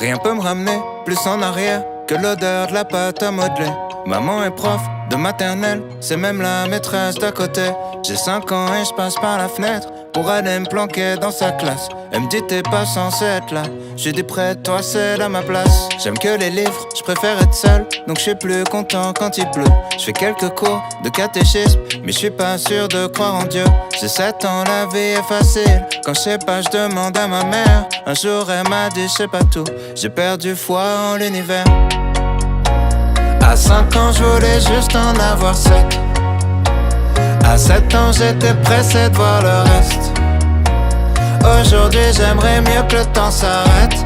Rien peut me ramener plus en arrière que l'odeur de la pâte à modeler. Maman est prof de maternelle, c'est même la maîtresse d'à côté. J'ai 5 ans et je passe par la fenêtre pour aller me planquer dans sa classe. Elle me dit t'es pas censé être là. J'ai dit près de toi c'est là ma place. J'aime que les livres, je préfère être seul, donc je suis plus content quand il pleut. Je fais quelques cours de catéchisme, mais je suis pas sûr de croire en Dieu. J'ai 7 ans, la vie est facile. Quand je sais pas, je demande à ma mère. Un jour elle m'a dit je sais pas tout. J'ai perdu foi en l'univers. À 5 ans, je voulais juste en avoir 7. À 7 ans, j'étais pressé de voir le reste. Aujourd'hui, j'aimerais mieux que le temps s'arrête.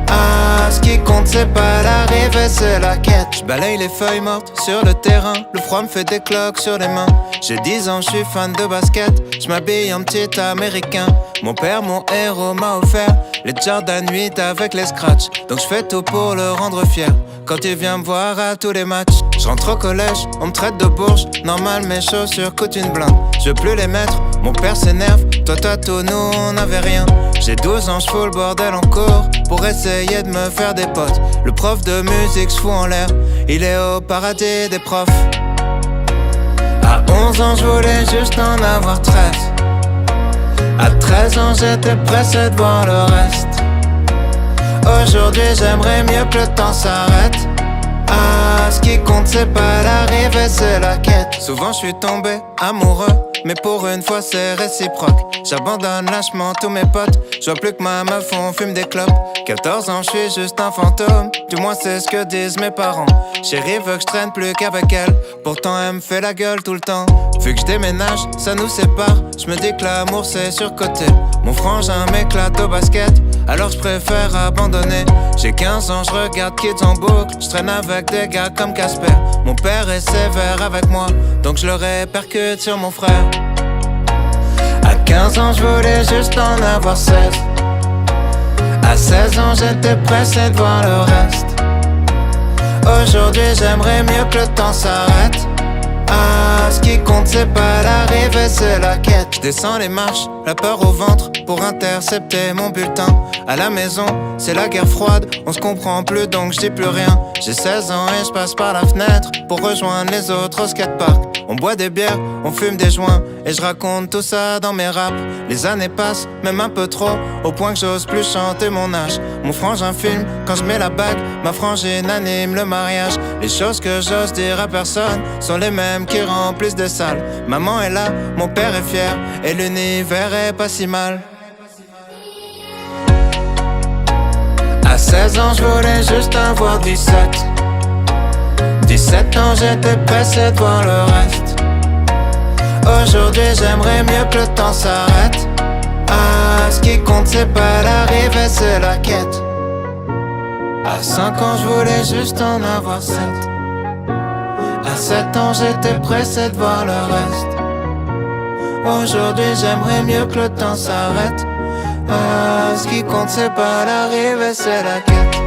Ah, ce qui compte, c'est pas l'arrivée, c'est la quête. Je balaye les feuilles mortes sur le terrain. Le froid me fait des cloques sur les mains. J'ai 10 ans, je suis fan de basket. Je m'habille en petit américain. Mon père, mon héros, m'a offert les Jordan 8 avec les scratchs. Donc je fais tout pour le rendre fier quand il vient me voir à tous les matchs. Je rentre au collège, on me traite de bourge. Normal, mes chaussures coûtent une blinde. Je veux plus les mettre, mon père s'énerve. Toi t'as tout, nous on n'avait rien. J'ai 12 ans, je fous le bordel en cours pour essayer de me faire des potes. Le prof de musique se fout en l'air, il est au paradis des profs. À 11 ans, je voulais juste en avoir 13. À 13 ans, j'étais pressé de voir le reste. Aujourd'hui, j'aimerais mieux que le temps s'arrête. Ah, ce qui compte, c'est pas l'arrivée, c'est la quête. Souvent, je suis tombé amoureux, mais pour une fois, c'est réciproque. J'abandonne lâchement tous mes potes. Je vois plus que ma meuf, on fume des clopes. 14 ans, je suis juste un fantôme. Du moins, c'est ce que disent mes parents. Chérie veut que je traîne plus qu'avec elle. Pourtant, elle me fait la gueule tout le temps. Vu que je déménage, ça nous sépare. Je me dis que l'amour, c'est surcoté. Mon frangin m'éclate au basket, alors je préfère abandonner. J'ai 15 ans, je regarde Kids en boucle. Je traîne avec des gars comme Casper. Mon père est sévère avec moi, donc je le répercute sur mon frère. À 15 ans, je voulais juste en avoir 16. À 16 ans, j'étais pressé de voir le reste. Aujourd'hui, j'aimerais mieux que le temps s'arrête. Ah, ce qui compte, c'est pas l'arrivée, c'est la quête. Je descends les marches, la peur au ventre, pour intercepter mon bulletin. À la maison, c'est la guerre froide, on se comprend plus donc je dis plus rien. J'ai 16 ans et je passe par la fenêtre pour rejoindre les autres au skatepark. On boit des bières, on fume des joints et je raconte tout ça dans mes raps. Les années passent, même un peu trop, au point que j'ose plus chanter mon âge. Mon frangin filme quand je mets la bague, ma frangine anime le mariage. Les choses que j'ose dire à personne sont les mêmes qui remplissent des salles. Maman est là, mon père est fier et l'univers est pas si mal. À 16 ans, je voulais juste avoir 17. 17 ans, j'étais pressé de voir le reste. Aujourd'hui, j'aimerais mieux que le temps s'arrête. Ah, ce qui compte, c'est pas l'arrivée, c'est la quête. À 5 ans, je voulais juste en avoir 7. À 7 ans, j'étais pressé de voir le reste. Aujourd'hui, j'aimerais mieux que le temps s'arrête. Ah, ce qui compte, c'est pas l'arrivée, c'est la quête.